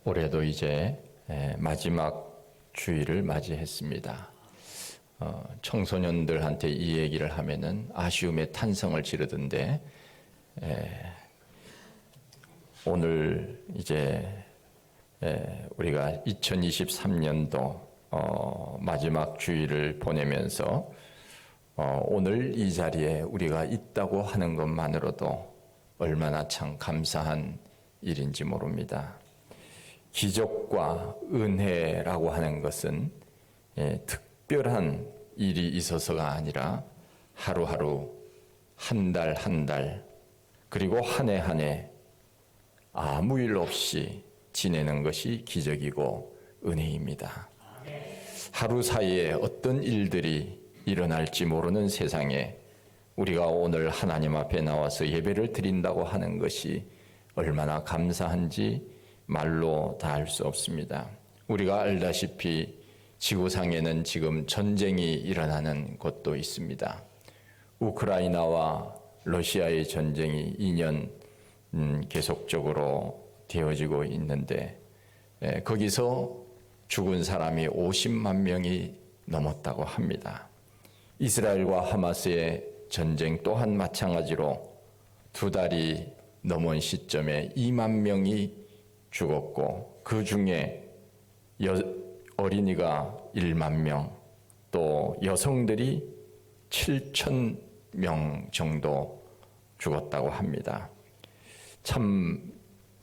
올해도 이제 마지막 주일을 맞이했습니다. 청소년들한테 이 얘기를 하면은 아쉬움의 탄성을 지르던데, 오늘 이제 우리가 2023년도 마지막 주일을 보내면서 오늘 이 자리에 우리가 있다고 하는 것만으로도 얼마나 참 감사한 일인지 모릅니다. 기적과 은혜라고 하는 것은 특별한 일이 있어서가 아니라 하루하루, 한 달 한 달, 그리고 한 해 한 해 아무 일 없이 지내는 것이 기적이고 은혜입니다. 하루 사이에 어떤 일들이 일어날지 모르는 세상에 우리가 오늘 하나님 앞에 나와서 예배를 드린다고 하는 것이 얼마나 감사한지 말로 다 할 수 없습니다. 우리가 알다시피 지구상에는 지금 전쟁이 일어나는 곳도 있습니다. 우크라이나와 러시아의 전쟁이 2년 계속적으로 되어지고 있는데, 거기서 죽은 사람이 50만 명이 넘었다고 합니다. 이스라엘과 하마스의 전쟁 또한 마찬가지로 2달이 넘은 시점에 2만 명이 죽었고, 그 중에 어린이가 1만 명, 또 여성들이 7천 명 정도 죽었다고 합니다. 참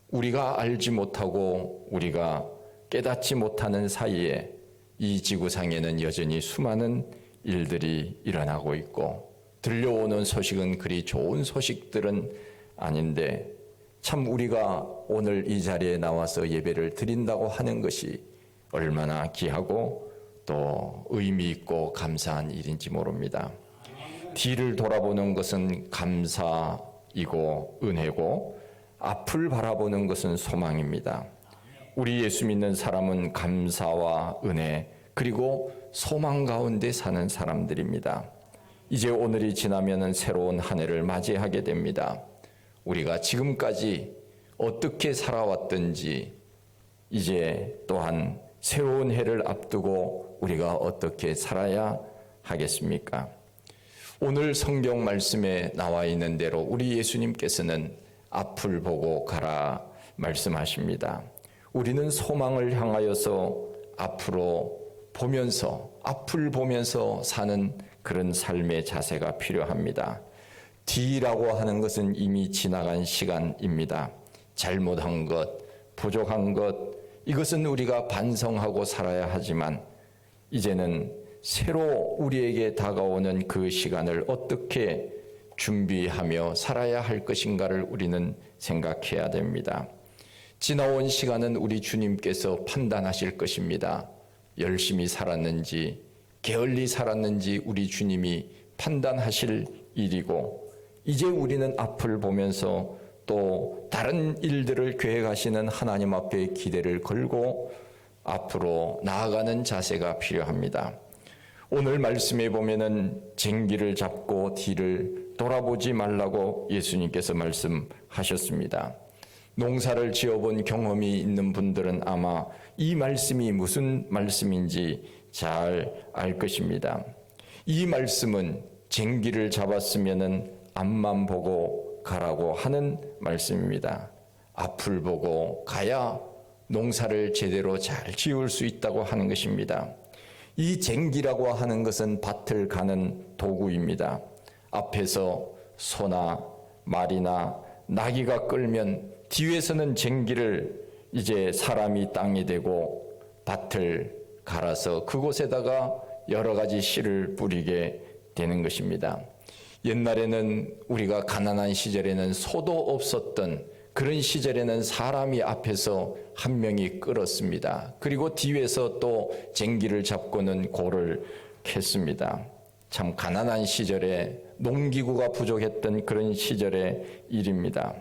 우리가 알지 못하고 우리가 깨닫지 못하는 사이에 이 지구상에는 여전히 수많은 일들이 일어나고 있고, 들려오는 소식은 그리 좋은 소식들은 아닌데, 참 우리가 오늘 이 자리에 나와서 예배를 드린다고 하는 것이 얼마나 귀하고 또 의미 있고 감사한 일인지 모릅니다. 뒤를 돌아보는 것은 감사이고 은혜고, 앞을 바라보는 것은 소망입니다. 우리 예수 믿는 사람은 감사와 은혜, 그리고 소망 가운데 사는 사람들입니다. 이제 오늘이 지나면 새로운 한 해를 맞이하게 됩니다. 우리가 지금까지 어떻게 살아왔든지 이제 또한 새로운 해를 앞두고 우리가 어떻게 살아야 하겠습니까? 오늘 성경 말씀에 나와 있는 대로 우리 예수님께서는 앞을 보고 가라 말씀하십니다. 우리는 소망을 향하여서 앞으로 보면서, 앞을 보면서 사는 그런 삶의 자세가 필요합니다. 뒤라고 하는 것은 이미 지나간 시간입니다. 잘못한 것, 부족한 것, 이것은 우리가 반성하고 살아야 하지만, 이제는 새로 우리에게 다가오는 그 시간을 어떻게 준비하며 살아야 할 것인가를 우리는 생각해야 됩니다. 지나온 시간은 우리 주님께서 판단하실 것입니다. 열심히 살았는지, 게을리 살았는지 우리 주님이 판단하실 일이고, 이제 우리는 앞을 보면서 또 다른 일들을 계획하시는 하나님 앞에 기대를 걸고 앞으로 나아가는 자세가 필요합니다. 오늘 말씀에 보면은 쟁기를 잡고 뒤를 돌아보지 말라고 예수님께서 말씀하셨습니다. 농사를 지어본 경험이 있는 분들은 아마 이 말씀이 무슨 말씀인지 잘 알 것입니다. 이 말씀은 쟁기를 잡았으면은 앞만 보고 가라고 하는 말씀입니다. 앞을 보고 가야 농사를 제대로 잘 지을 수 있다고 하는 것입니다. 이 쟁기라고 하는 것은 밭을 가는 도구입니다. 앞에서 소나 말이나 나귀가 끌면 뒤에서는 쟁기를 이제 사람이 땅이 되고 밭을 갈아서 그곳에다가 여러 가지 씨를 뿌리게 되는 것입니다. 옛날에는 우리가 가난한 시절에는 소도 없었던 그런 시절에는 사람이 앞에서 한 명이 끌었습니다. 그리고 뒤에서 또 쟁기를 잡고는 고를 캤습니다. 참 가난한 시절에 농기구가 부족했던 그런 시절의 일입니다.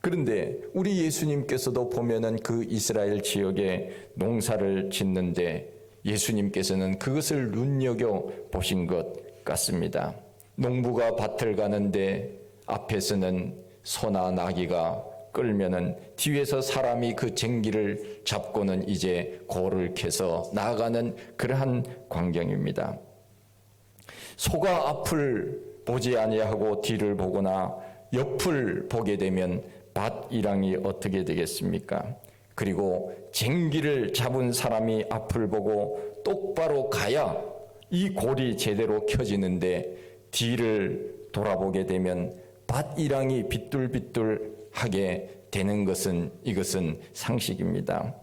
그런데 우리 예수님께서도 보면은 그 이스라엘 지역에 농사를 짓는데 예수님께서는 그것을 눈여겨 보신 것 같습니다. 농부가 밭을 가는데 앞에서는 소나 나귀가 끌면은 뒤에서 사람이 그 쟁기를 잡고는 이제 고를 캐서 나아가는 그러한 광경입니다. 소가 앞을 보지 아니하고 뒤를 보거나 옆을 보게 되면 밭이랑이 어떻게 되겠습니까? 그리고 쟁기를 잡은 사람이 앞을 보고 똑바로 가야 이 골이 제대로 켜지는데 뒤를 돌아보게 되면 밭이랑이 비뚤비뚤하게 되는 것은 이것은 상식입니다.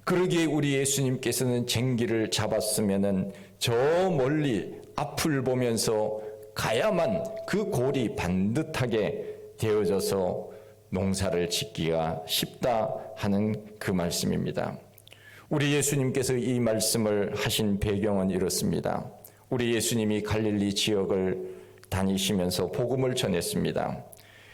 그러기에 우리 예수님께서는 쟁기를 잡았으면은 저 멀리 앞을 보면서 가야만 그 골이 반듯하게 되어져서 농사를 짓기가 쉽다 하는 그 말씀입니다. 우리 예수님께서 이 말씀을 하신 배경은 이렇습니다. 우리 예수님이 갈릴리 지역을 다니시면서 복음을 전했습니다.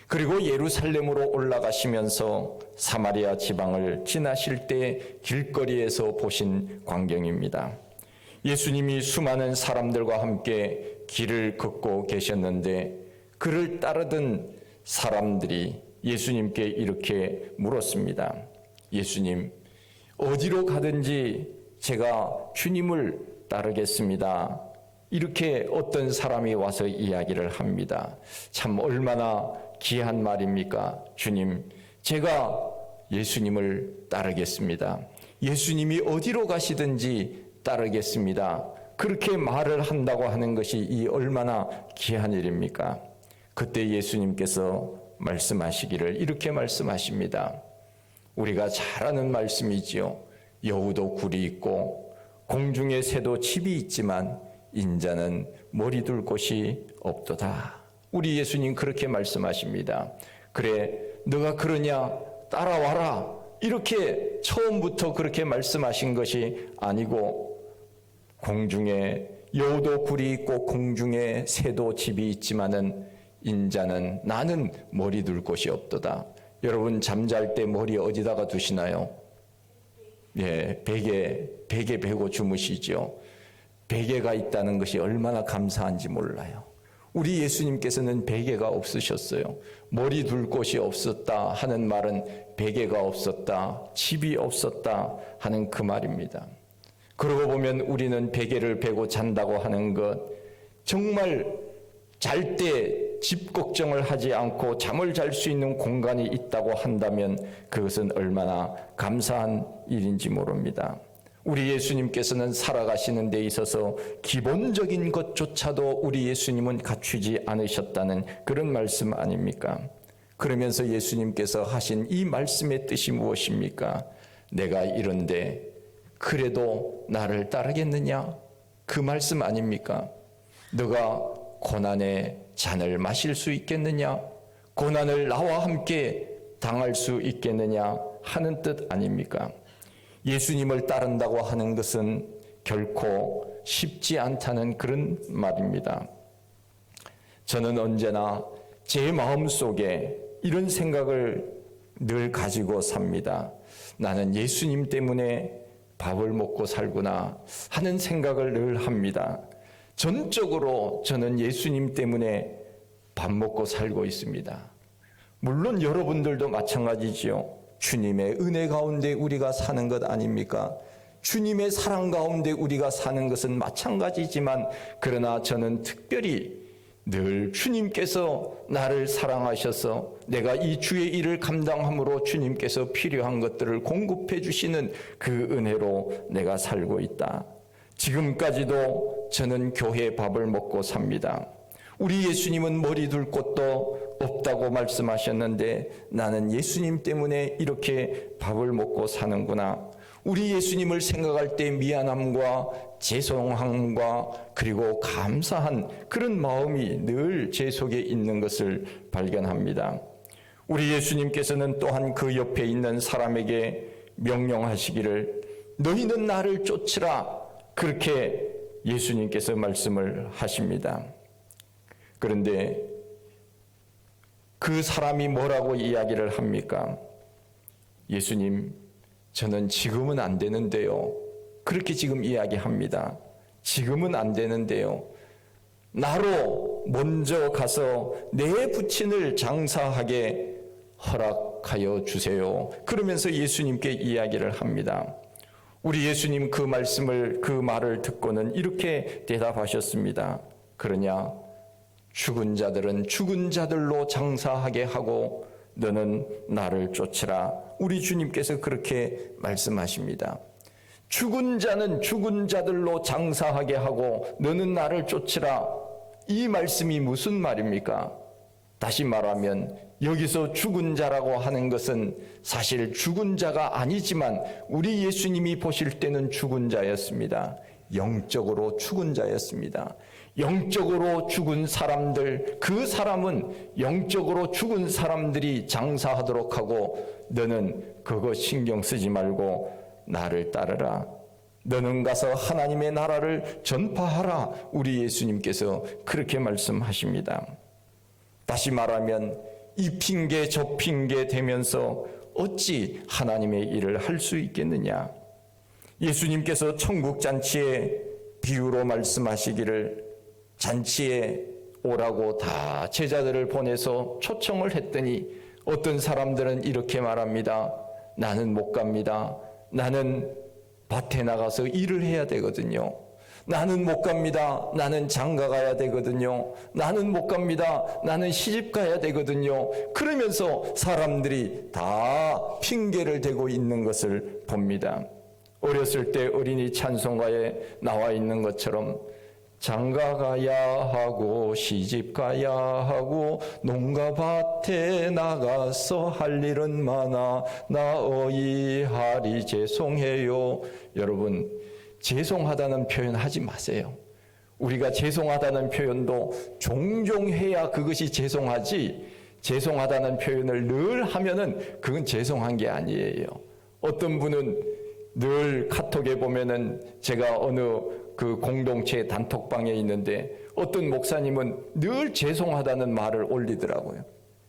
그리고 예루살렘으로 올라가시면서 사마리아 지방을 지나실 때 길거리에서 보신 광경입니다. 예수님이 수많은 사람들과 함께 길을 걷고 계셨는데 그를 따르던 사람들이 예수님께 이렇게 물었습니다. 예수님, 어디로 가든지 제가 주님을 따르겠습니다. 이렇게 어떤 사람이 와서 이야기를 합니다. 참 얼마나 귀한 말입니까? 주님, 제가 예수님을 따르겠습니다. 예수님이 어디로 가시든지 따르겠습니다. 그렇게 말을 한다고 하는 것이 이 얼마나 귀한 일입니까? 그때 예수님께서 말씀하시기를 이렇게 말씀하십니다. 우리가 잘 아는 말씀이지요. 여우도 굴이 있고 공중의 새도 집이 있지만 인자는 머리 둘 곳이 없도다. 우리 예수님 그렇게 말씀하십니다. 그래, 너가 그러냐? 따라와라. 이렇게 처음부터 그렇게 말씀하신 것이 아니고 공중에 여우도 굴이 있고 공중에 새도 집이 있지만은 인자는 나는 머리 둘 곳이 없도다. 여러분 잠잘 때 머리 어디다가 두시나요? 예, 베개 베고 주무시죠. 베개가 있다는 것이 얼마나 감사한지 몰라요. 우리 예수님께서는 베개가 없으셨어요. 머리 둘 곳이 없었다 하는 말은 베개가 없었다, 집이 없었다 하는 그 말입니다. 그러고 보면 우리는 베개를 베고 잔다고 하는 것, 정말 잘 때 집 걱정을 하지 않고 잠을 잘 수 있는 공간이 있다고 한다면 그것은 얼마나 감사한 일인지 모릅니다. 우리 예수님께서는 살아가시는 데 있어서 기본적인 것조차도 우리 예수님은 갖추지 않으셨다는 그런 말씀 아닙니까? 그러면서 예수님께서 하신 이 말씀의 뜻이 무엇입니까? 내가 이런데 그래도 나를 따르겠느냐? 그 말씀 아닙니까? 너가 고난의 잔을 마실 수 있겠느냐? 고난을 나와 함께 당할 수 있겠느냐? 하는 뜻 아닙니까? 예수님을 따른다고 하는 것은 결코 쉽지 않다는 그런 말입니다. 저는 언제나 제 마음속에 이런 생각을 늘 가지고 삽니다. 나는 예수님 때문에 밥을 먹고 살구나 하는 생각을 늘 합니다. 전적으로 저는 예수님 때문에 밥 먹고 살고 있습니다. 물론 여러분들도 마찬가지지요. 주님의 은혜 가운데 우리가 사는 것 아닙니까? 주님의 사랑 가운데 우리가 사는 것은 마찬가지지만 그러나 저는 특별히 늘 주님께서 나를 사랑하셔서 내가 이 주의 일을 감당함으로 주님께서 필요한 것들을 공급해 주시는 그 은혜로 내가 살고 있다. 지금까지도 저는 교회 밥을 먹고 삽니다. 우리 예수님은 머리 둘 곳도 없다고 말씀하셨는데 나는 예수님 때문에 이렇게 밥을 먹고 사는구나. 우리 예수님을 생각할 때 미안함과 죄송함과 그리고 감사한 그런 마음이 늘 제 속에 있는 것을 발견합니다. 우리 예수님께서는 또한 그 옆에 있는 사람에게 명령하시기를 너희는 나를 쫓으라. 그렇게 예수님께서 말씀을 하십니다. 그런데 그 사람이 뭐라고 이야기를 합니까? 예수님, 저는 지금은 안 되는데요. 그렇게 지금 이야기합니다. 지금은 안 되는데요. 나로 먼저 가서 내 부친을 장사하게 허락하여 주세요. 그러면서 예수님께 이야기를 합니다. 우리 예수님 그 말을 듣고는 이렇게 대답하셨습니다. 그러냐? 죽은 자들은 죽은 자들로 장사하게 하고 너는 나를 쫓으라. 우리 주님께서 그렇게 말씀하십니다. 죽은 자는 죽은 자들로 장사하게 하고 너는 나를 쫓으라. 이 말씀이 무슨 말입니까? 다시 말하면 여기서 죽은 자라고 하는 것은 사실 죽은 자가 아니지만 우리 예수님이 보실 때는 죽은 자였습니다. 영적으로 죽은 자였습니다. 영적으로 죽은 사람들, 그 사람은 영적으로 죽은 사람들이 장사하도록 하고 너는 그거 신경 쓰지 말고 나를 따르라. 너는 가서 하나님의 나라를 전파하라. 우리 예수님께서 그렇게 말씀하십니다. 다시 말하면 이 핑계 저 핑계 대면서 어찌 하나님의 일을 할 수 있겠느냐. 예수님께서 천국잔치의 비유로 말씀하시기를 잔치에 오라고 다 제자들을 보내서 초청을 했더니 어떤 사람들은 이렇게 말합니다. 나는 못 갑니다. 나는 밭에 나가서 일을 해야 되거든요. 나는 못 갑니다. 나는 장가 가야 되거든요. 나는 못 갑니다. 나는 시집 가야 되거든요. 그러면서 사람들이 다 핑계를 대고 있는 것을 봅니다. 어렸을 때 어린이 찬송가에 나와 있는 것처럼 장가 가야 하고 시집 가야 하고 농가 밭에 나가서 할 일은 많아 나 어이하리 죄송해요. 여러분, 죄송하다는 표현 하지 마세요. 우리가 죄송하다는 표현도 종종 해야 그것이 죄송하지, 죄송하다는 표현을 늘 하면은 그건 죄송한 게 아니에요. 어떤 분은 늘 카톡에 보면은 제가 어느 그 공동체 단톡방에 있는데 어떤 목사님은 늘 죄송하다는 말을 올리더라고요.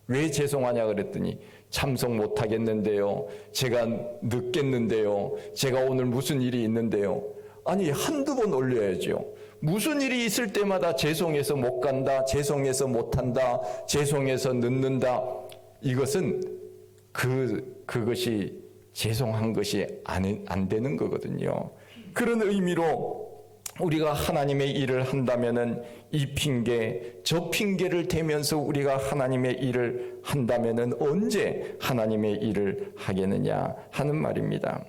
왜 죄송하냐 그랬더니 참석 못하겠는데요. 제가 늦겠는데요. 제가 오늘 무슨 일이 있는데요. 아니, 한두 번 올려야죠. 무슨 일이 있을 때마다 죄송해서 못 간다, 죄송해서 못한다, 죄송해서 늦는다. 이것은 그것이 죄송한 것이 안 되는 거거든요. 그런 의미로 우리가 하나님의 일을 한다면은 이 핑계, 저 핑계를 대면서 우리가 하나님의 일을 한다면은 언제 하나님의 일을 하겠느냐 하는 말입니다.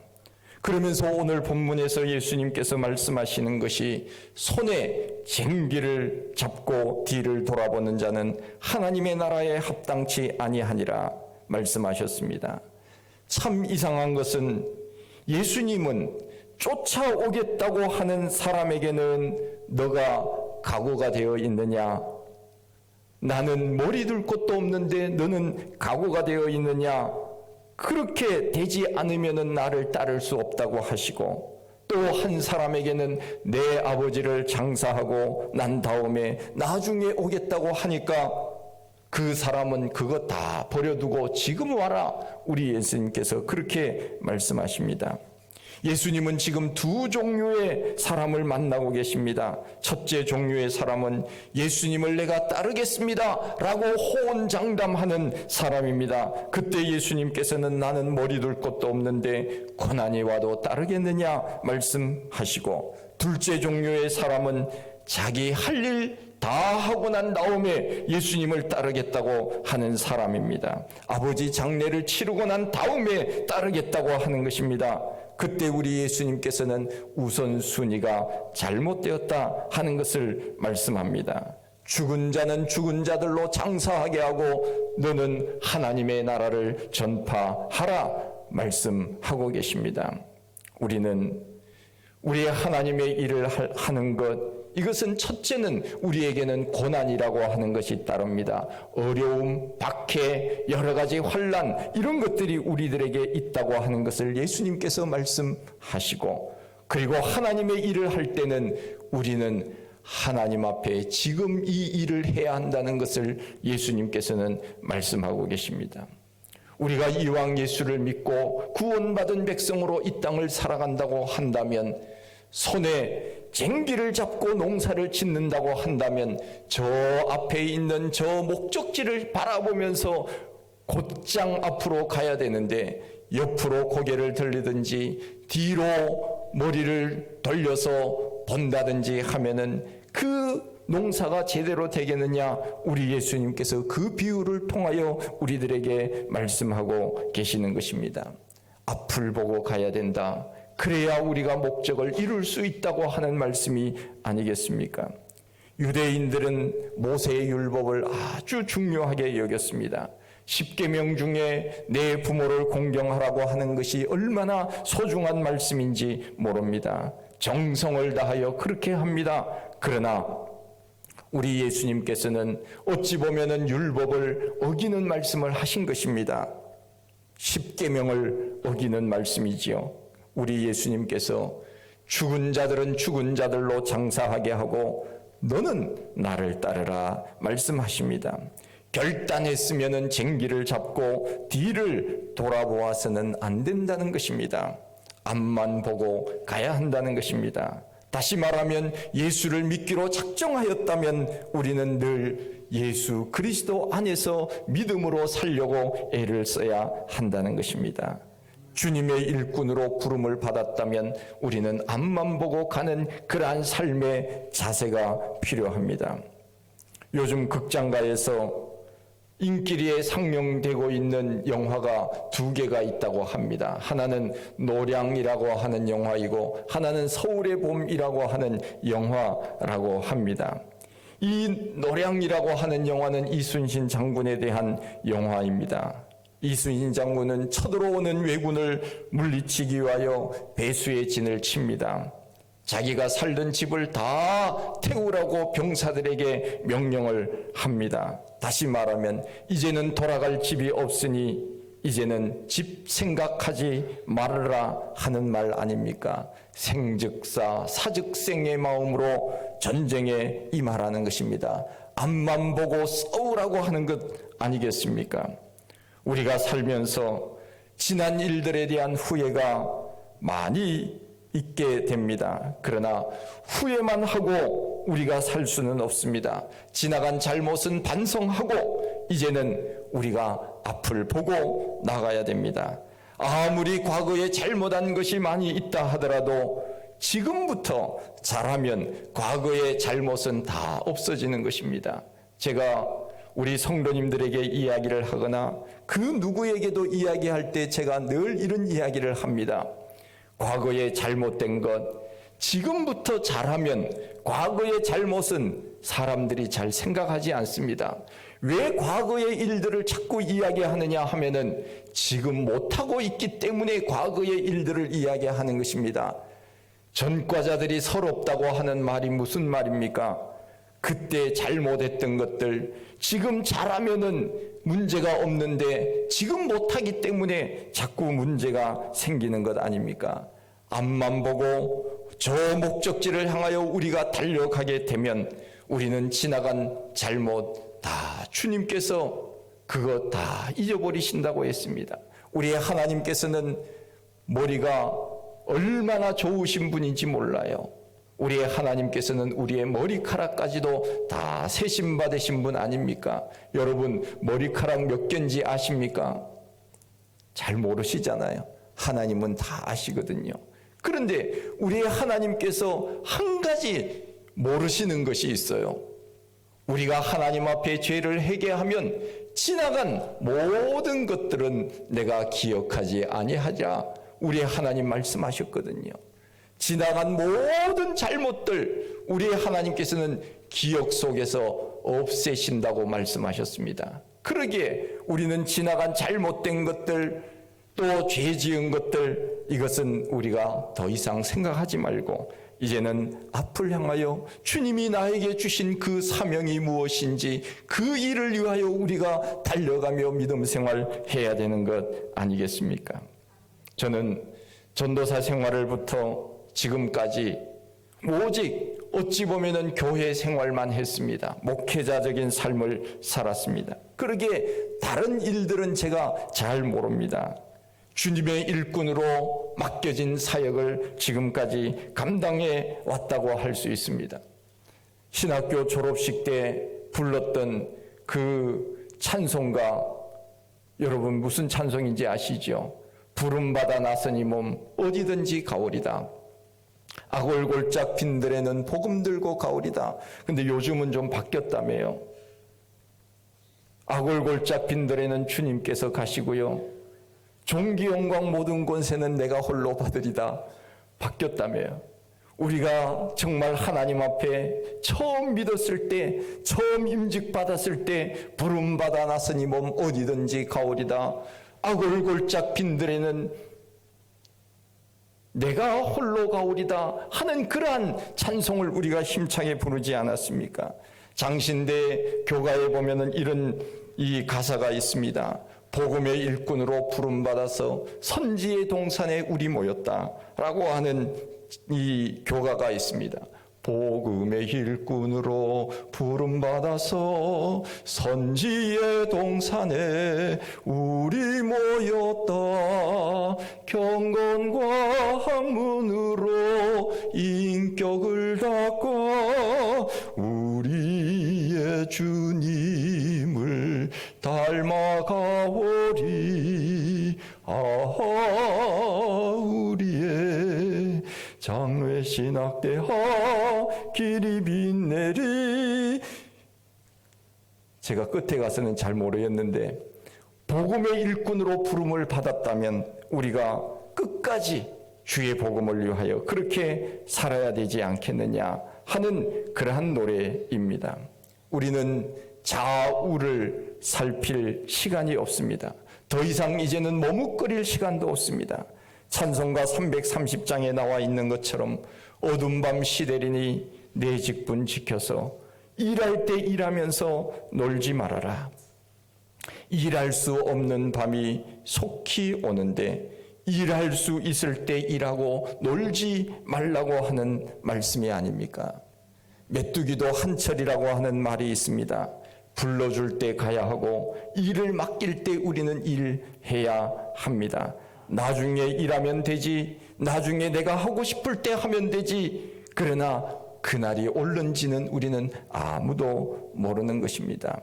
그러면서 오늘 본문에서 예수님께서 말씀하시는 것이 손에 쟁기를 잡고 뒤를 돌아보는 자는 하나님의 나라에 합당치 아니하니라 말씀하셨습니다. 참 이상한 것은 예수님은 쫓아오겠다고 하는 사람에게는 너가 각오가 되어 있느냐? 나는 머리 둘 곳도 없는데 너는 각오가 되어 있느냐? 그렇게 되지 않으면 나를 따를 수 없다고 하시고, 또 한 사람에게는 내 아버지를 장사하고 난 다음에 나중에 오겠다고 하니까 그 사람은 그거 다 버려두고 지금 와라. 우리 예수님께서 그렇게 말씀하십니다. 예수님은 지금 두 종류의 사람을 만나고 계십니다. 첫째 종류의 사람은 예수님을 내가 따르겠습니다 라고 호언장담하는 사람입니다. 그때 예수님께서는 나는 머리 둘 곳도 없는데 고난이 와도 따르겠느냐 말씀하시고, 둘째 종류의 사람은 자기 할 일 다 하고 난 다음에 예수님을 따르겠다고 하는 사람입니다. 아버지 장례를 치르고 난 다음에 따르겠다고 하는 것입니다. 그때 우리 예수님께서는 우선순위가 잘못되었다 하는 것을 말씀합니다. 죽은 자는 죽은 자들로 장사하게 하고 너는 하나님의 나라를 전파하라 말씀하고 계십니다. 우리는 우리의 하나님의 일을 하는 것, 이것은 첫째는 우리에게는 고난이라고 하는 것이 따릅니다. 어려움, 박해, 여러 가지 환난, 이런 것들이 우리들에게 있다고 하는 것을 예수님께서 말씀하시고, 그리고 하나님의 일을 할 때는 우리는 하나님 앞에 지금 이 일을 해야 한다는 것을 예수님께서는 말씀하고 계십니다. 우리가 이왕 예수를 믿고 구원받은 백성으로 이 땅을 살아간다고 한다면, 손에 쟁기를 잡고 농사를 짓는다고 한다면 저 앞에 있는 저 목적지를 바라보면서 곧장 앞으로 가야 되는데 옆으로 고개를 돌리든지 뒤로 머리를 돌려서 본다든지 하면은 그 농사가 제대로 되겠느냐? 우리 예수님께서 그 비유를 통하여 우리들에게 말씀하고 계시는 것입니다. 앞을 보고 가야 된다. 그래야 우리가 목적을 이룰 수 있다고 하는 말씀이 아니겠습니까? 유대인들은 모세의 율법을 아주 중요하게 여겼습니다. 10계명 중에 내 부모를 공경하라고 하는 것이 얼마나 소중한 말씀인지 모릅니다. 정성을 다하여 그렇게 합니다. 그러나 우리 예수님께서는 어찌 보면은 율법을 어기는 말씀을 하신 것입니다. 10계명을 어기는 말씀이지요. 우리 예수님께서 죽은 자들은 죽은 자들로 장사하게 하고 너는 나를 따르라 말씀하십니다. 결단했으면은 쟁기를 잡고 뒤를 돌아보아서는 안 된다는 것입니다. 앞만 보고 가야 한다는 것입니다. 다시 말하면 예수를 믿기로 작정하였다면 우리는 늘 예수 그리스도 안에서 믿음으로 살려고 애를 써야 한다는 것입니다. 주님의 일꾼으로 부름을 받았다면 우리는 앞만 보고 가는 그러한 삶의 자세가 필요합니다. 요즘 극장가에서 인기리에 상영되고 있는 영화가 2개가 있다고 합니다. 하나는 노량이라고 하는 영화이고 하나는 서울의 봄이라고 하는 영화라고 합니다. 이 노량이라고 하는 영화는 이순신 장군에 대한 영화입니다. 이순신 장군은 쳐들어오는 왜군을 물리치기 위하여 배수의 진을 칩니다. 자기가 살던 집을 다 태우라고 병사들에게 명령을 합니다. 다시 말하면 이제는 돌아갈 집이 없으니 이제는 집 생각하지 말아라 하는 말 아닙니까? 생즉사 사즉생의 마음으로 전쟁에 임하라는 것입니다. 앞만 보고 싸우라고 하는 것 아니겠습니까? 우리가 살면서 지난 일들에 대한 후회가 많이 있게 됩니다. 그러나 후회만 하고 우리가 살 수는 없습니다. 지나간 잘못은 반성하고 이제는 우리가 앞을 보고 나가야 됩니다. 아무리 과거에 잘못한 것이 많이 있다 하더라도 지금부터 잘하면 과거의 잘못은 다 없어지는 것입니다. 제가 우리 성도님들에게 이야기를 하거나 그 누구에게도 이야기할 때 제가 늘 이런 이야기를 합니다. 과거에 잘못된 것, 지금부터 잘하면 과거의 잘못은 사람들이 잘 생각하지 않습니다. 왜 과거의 일들을 자꾸 이야기하느냐 하면은 지금 못하고 있기 때문에 과거의 일들을 이야기하는 것입니다. 전과자들이 서럽다고 하는 말이 무슨 말입니까? 그때 잘못했던 것들 지금 잘하면은 문제가 없는데 지금 못하기 때문에 자꾸 문제가 생기는 것 아닙니까? 앞만 보고 저 목적지를 향하여 우리가 달려가게 되면 우리는 지나간 잘못 다 주님께서 그거 다 잊어버리신다고 했습니다. 우리의 하나님께서는 머리가 얼마나 좋으신 분인지 몰라요. 우리의 하나님께서는 우리의 머리카락까지도 다 세심받으신 분 아닙니까? 여러분 머리카락 몇 개인지 아십니까? 잘 모르시잖아요. 하나님은 다 아시거든요. 그런데 우리의 하나님께서 한 가지 모르시는 것이 있어요. 우리가 하나님 앞에 죄를 회개하면 지나간 모든 것들은 내가 기억하지 아니하자 우리 하나님 말씀하셨거든요. 지나간 모든 잘못들 우리 하나님께서는 기억 속에서 없애신다고 말씀하셨습니다. 그러기에 우리는 지나간 잘못된 것들 또 죄 지은 것들 이것은 우리가 더 이상 생각하지 말고 이제는 앞을 향하여 주님이 나에게 주신 그 사명이 무엇인지 그 일을 위하여 우리가 달려가며 믿음 생활해야 되는 것 아니겠습니까? 저는 전도사 생활을부터 지금까지 오직 어찌 보면은 교회 생활만 했습니다. 목회자적인 삶을 살았습니다. 그러기에 다른 일들은 제가 잘 모릅니다. 주님의 일꾼으로 맡겨진 사역을 지금까지 감당해 왔다고 할 수 있습니다. 신학교 졸업식 때 불렀던 그 찬송가 여러분 무슨 찬송인지 아시죠? 부름받아 나서니 몸 어디든지 가오리다. 아골골짝 빈들에는 복음 들고 가오리다. 근데 요즘은 좀 바뀌었다며요. 아골골짝 빈들에는 주님께서 가시고요. 존귀 영광 모든 권세는 내가 홀로 받으리다. 바뀌었다며요. 우리가 정말 하나님 앞에 처음 믿었을 때, 처음 임직받았을 때 부름받아 나서니 몸 어디든지 가오리다. 아골골짝 빈들에는 내가 홀로 가오리다 하는 그러한 찬송을 우리가 힘차게 부르지 않았습니까? 장신대 교가에 보면은 이런 이 가사가 있습니다. 복음의 일꾼으로 부름받아서 선지의 동산에 우리 모였다라고 하는 이 교가가 있습니다. 복음의 일꾼으로 부름받아서 선지의 동산에 우리 모였다. 경건과 학문으로 인격을 닦아 우리의 주님을 닮아가오리. 우리의 장외 신학대하 길이 빛내리. 제가 끝에 가서는 잘 모르겠는데 복음의 일꾼으로 부름을 받았다면 우리가 끝까지 주의 복음을 위하여 그렇게 살아야 되지 않겠느냐 하는 그러한 노래입니다. 우리는 좌우를 살필 시간이 없습니다. 더 이상 이제는 머뭇거릴 시간도 없습니다. 찬송가 330장에 나와 있는 것처럼 어두운 밤 시대리니 내 직분 지켜서 일할 때 일하면서 놀지 말아라. 일할 수 없는 밤이 속히 오는데 일할 수 있을 때 일하고 놀지 말라고 하는 말씀이 아닙니까? 메뚜기도 한철이라고 하는 말이 있습니다. 불러줄 때 가야 하고 일을 맡길 때 우리는 일해야 합니다. 나중에 일하면 되지, 나중에 내가 하고 싶을 때 하면 되지. 그러나 그날이 올는지는 우리는 아무도 모르는 것입니다.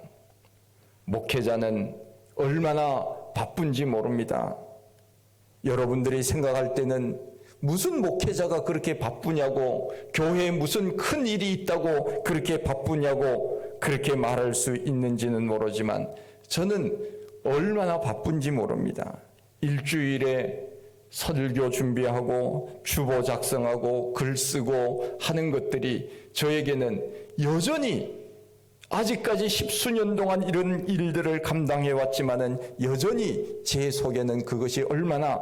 목회자는 얼마나 바쁜지 모릅니다. 여러분들이 생각할 때는 무슨 목회자가 그렇게 바쁘냐고, 교회에 무슨 큰 일이 있다고 그렇게 바쁘냐고 그렇게 말할 수 있는지는 모르지만 저는 얼마나 바쁜지 모릅니다. 일주일에 설교 준비하고 주보 작성하고 글 쓰고 하는 것들이 저에게는 여전히 아직까지 10수년 동안 이런 일들을 감당해 왔지만은 여전히 제 속에는 그것이 얼마나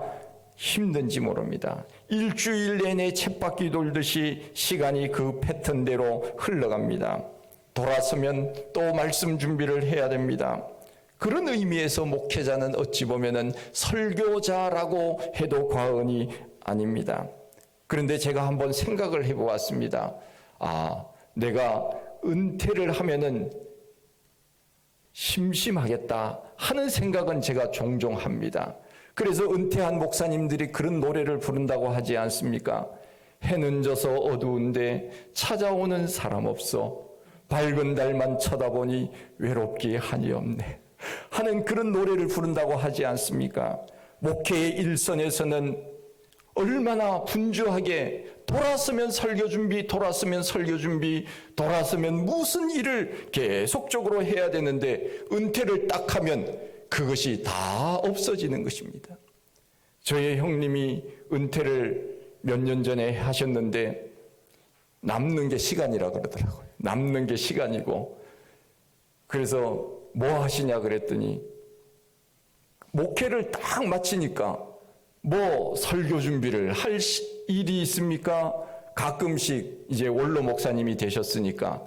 힘든지 모릅니다. 일주일 내내 쳇바퀴 돌듯이 시간이 그 패턴대로 흘러갑니다. 돌아서면 또 말씀 준비를 해야 됩니다. 그런 의미에서 목회자는 어찌 보면은 설교자라고 해도 과언이 아닙니다. 그런데 제가 한번 생각을 해보았습니다. 내가 은퇴를 하면은 심심하겠다 하는 생각은 제가 종종 합니다. 그래서 은퇴한 목사님들이 그런 노래를 부른다고 하지 않습니까? 해는 져서 어두운데 찾아오는 사람 없어. 밝은 달만 쳐다보니 외롭기 한이 없네. 하는 그런 노래를 부른다고 하지 않습니까? 목회의 일선에서는 얼마나 분주하게 돌아서면 설교 준비, 돌아서면 설교 준비, 돌아서면 무슨 일을 계속적으로 해야 되는데 은퇴를 딱 하면 그것이 다 없어지는 것입니다. 저의 형님이 은퇴를 몇 년 전에 하셨는데 남는 게 시간이라 그러더라고요. 남는 게 시간이고, 그래서 뭐 하시냐 그랬더니 목회를 딱 마치니까 뭐 설교 준비를 할 일이 있습니까? 가끔씩 이제 원로 목사님이 되셨으니까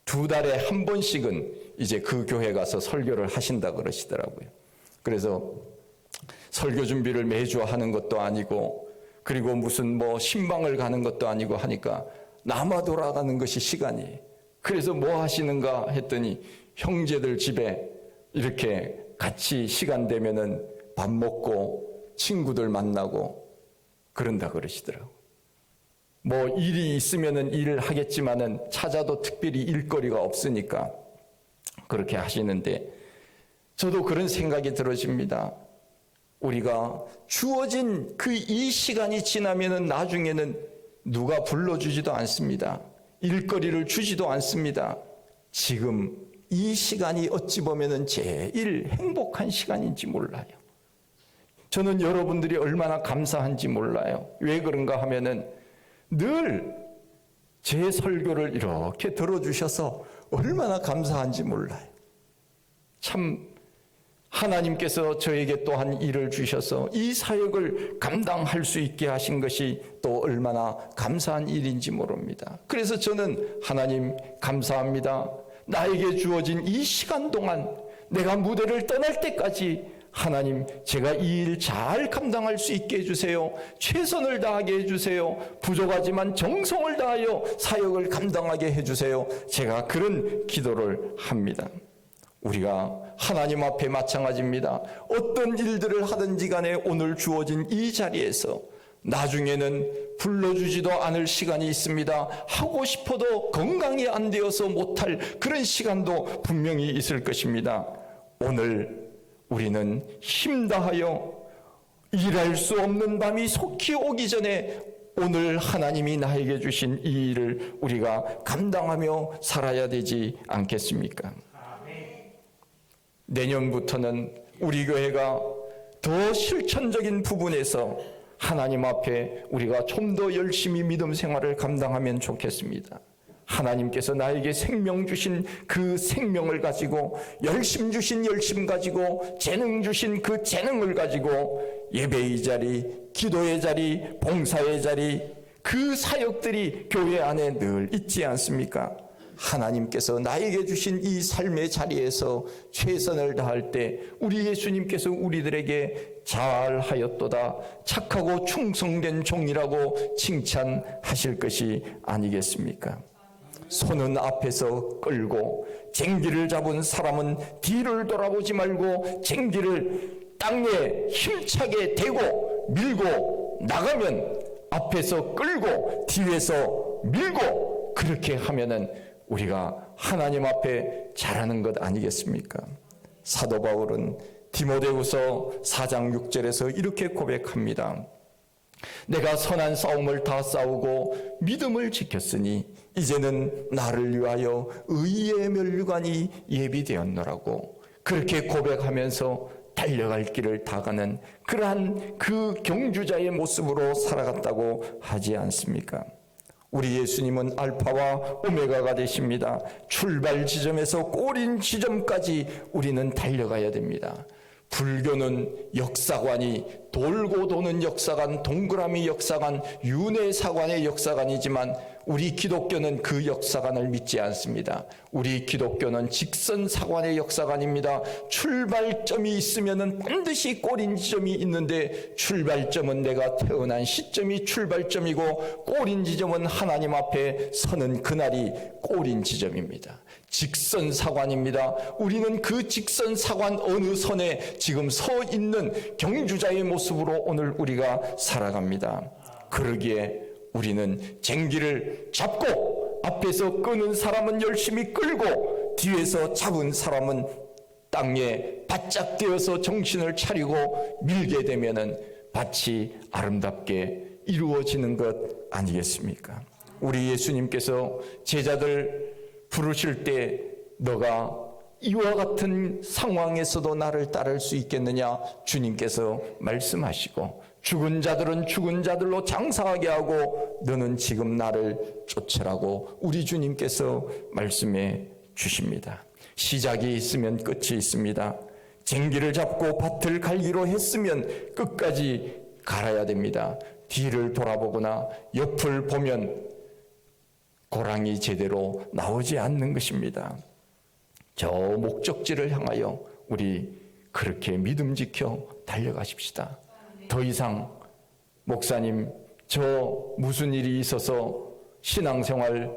2달에 한 번씩은 이제 그 교회 가서 설교를 하신다 그러시더라고요. 그래서 설교 준비를 매주 하는 것도 아니고, 그리고 무슨 뭐 신방을 가는 것도 아니고 하니까 남아 돌아가는 것이 시간이에요. 그래서 뭐 하시는가 했더니 형제들 집에 이렇게 같이 시간 되면은 밥 먹고 친구들 만나고 그런다 그러시더라고요. 뭐 일이 있으면은 일을 하겠지만은 찾아도 특별히 일거리가 없으니까 그렇게 하시는데, 저도 그런 생각이 들어집니다. 우리가 주어진 그 이 시간이 지나면은 나중에는 누가 불러주지도 않습니다. 일거리를 주지도 않습니다. 지금 이 시간이 어찌 보면은 제일 행복한 시간인지 몰라요. 저는 여러분들이 얼마나 감사한지 몰라요. 왜 그런가 하면은 늘 제 설교를 이렇게 들어주셔서 얼마나 감사한지 몰라요. 참 하나님께서 저에게 또한 일을 주셔서 이 사역을 감당할 수 있게 하신 것이 또 얼마나 감사한 일인지 모릅니다. 그래서 저는 하나님 감사합니다. 나에게 주어진 이 시간 동안 내가 무대를 떠날 때까지 하나님, 제가 이 일 잘 감당할 수 있게 해주세요. 최선을 다하게 해주세요. 부족하지만 정성을 다하여 사역을 감당하게 해주세요. 제가 그런 기도를 합니다. 우리가 하나님 앞에 마찬가지입니다. 어떤 일들을 하든지 간에 오늘 주어진 이 자리에서 나중에는 불러주지도 않을 시간이 있습니다. 하고 싶어도 건강이 안 되어서 못할 그런 시간도 분명히 있을 것입니다. 오늘 우리는 힘다하여 일할 수 없는 밤이 속히 오기 전에 오늘 하나님이 나에게 주신 이 일을 우리가 감당하며 살아야 되지 않겠습니까? 내년부터는 우리 교회가 더 실천적인 부분에서 하나님 앞에 우리가 좀 더 열심히 믿음 생활을 감당하면 좋겠습니다. 하나님께서 나에게 생명 주신 그 생명을 가지고, 열심 주신 열심 가지고, 재능 주신 그 재능을 가지고 예배의 자리, 기도의 자리, 봉사의 자리, 그 사역들이 교회 안에 늘 있지 않습니까? 하나님께서 나에게 주신 이 삶의 자리에서 최선을 다할 때 우리 예수님께서 우리들에게 잘하였도다, 착하고 충성된 종이라고 칭찬하실 것이 아니겠습니까? 손은 앞에서 끌고 쟁기를 잡은 사람은 뒤를 돌아보지 말고 쟁기를 땅에 힘차게 대고 밀고 나가면 앞에서 끌고 뒤에서 밀고 그렇게 하면은 우리가 하나님 앞에 잘하는 것 아니겠습니까? 사도 바울은 디모데후서 4장 6절에서 이렇게 고백합니다. 내가 선한 싸움을 다 싸우고 믿음을 지켰으니 이제는 나를 위하여 의의 면류관이 예비되었노라고 그렇게 고백하면서 달려갈 길을 다 가는 그러한 그 경주자의 모습으로 살아갔다고 하지 않습니까? 우리 예수님은 알파와 오메가가 되십니다. 출발 지점에서 꼬린 지점까지 우리는 달려가야 됩니다. 불교는 역사관이 돌고 도는 역사관, 동그라미 역사관, 윤회사관의 역사관이지만 우리 기독교는 그 역사관을 믿지 않습니다. 우리 기독교는 직선사관의 역사관입니다. 출발점이 있으면 반드시 꼬린 지점이 있는데 출발점은 내가 태어난 시점이 출발점이고 꼬린 지점은 하나님 앞에 서는 그날이 꼬린 지점입니다. 직선사관입니다. 우리는 그 직선사관 어느 선에 지금 서 있는 경주자의 모습으로 오늘 우리가 살아갑니다. 그러기에 우리는 쟁기를 잡고 앞에서 끄는 사람은 열심히 끌고 뒤에서 잡은 사람은 땅에 바짝 떼어서 정신을 차리고 밀게 되면은 밭이 아름답게 이루어지는 것 아니겠습니까? 우리 예수님께서 제자들 부르실 때 너가 이와 같은 상황에서도 나를 따를 수 있겠느냐 주님께서 말씀하시고 죽은 자들은 죽은 자들로 장사하게 하고 너는 지금 나를 쫓으라고 우리 주님께서 말씀해 주십니다. 시작이 있으면 끝이 있습니다. 쟁기를 잡고 밭을 갈기로 했으면 끝까지 갈아야 됩니다. 뒤를 돌아보거나 옆을 보면 고랑이 제대로 나오지 않는 것입니다. 저 목적지를 향하여 우리 그렇게 믿음 지켜 달려가십시다. 더 이상 목사님 저 무슨 일이 있어서 신앙생활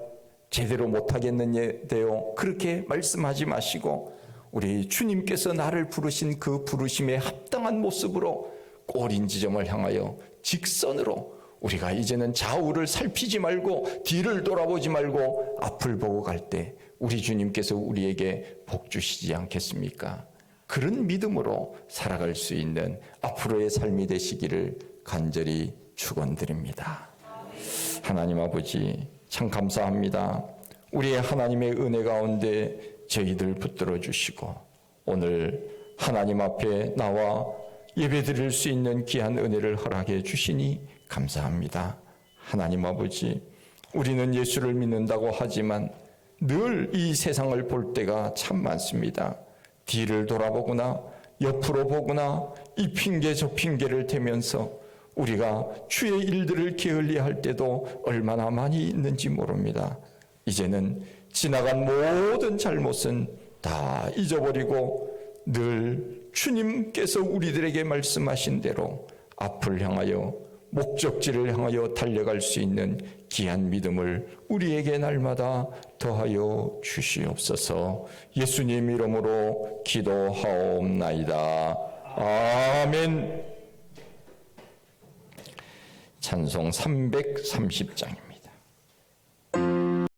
제대로 못하겠는데요 그렇게 말씀하지 마시고 우리 주님께서 나를 부르신 그 부르심에 합당한 모습으로 꼬린 지점을 향하여 직선으로 우리가 이제는 좌우를 살피지 말고 뒤를 돌아보지 말고 앞을 보고 갈 때 우리 주님께서 우리에게 복 주시지 않겠습니까? 그런 믿음으로 살아갈 수 있는 앞으로의 삶이 되시기를 간절히 축원드립니다. 하나님 아버지 참 감사합니다. 우리의 하나님의 은혜 가운데 저희들 붙들어 주시고 오늘 하나님 앞에 나와 예배드릴 수 있는 귀한 은혜를 허락해 주시니 감사합니다. 하나님 아버지, 우리는 예수를 믿는다고 하지만 늘 이 세상을 볼 때가 참 많습니다. 뒤를 돌아보거나 옆으로 보거나 이 핑계 저 핑계를 대면서 우리가 주의 일들을 게을리할 때도 얼마나 많이 있는지 모릅니다. 이제는 지나간 모든 잘못은 다 잊어버리고 늘 주님께서 우리들에게 말씀하신 대로 앞을 향하여 목적지를 향하여 달려갈 수 있는 귀한 믿음을 우리에게 날마다 더하여 주시옵소서. 예수님 이름으로 기도하옵나이다. 아멘. 찬송 330장입니다.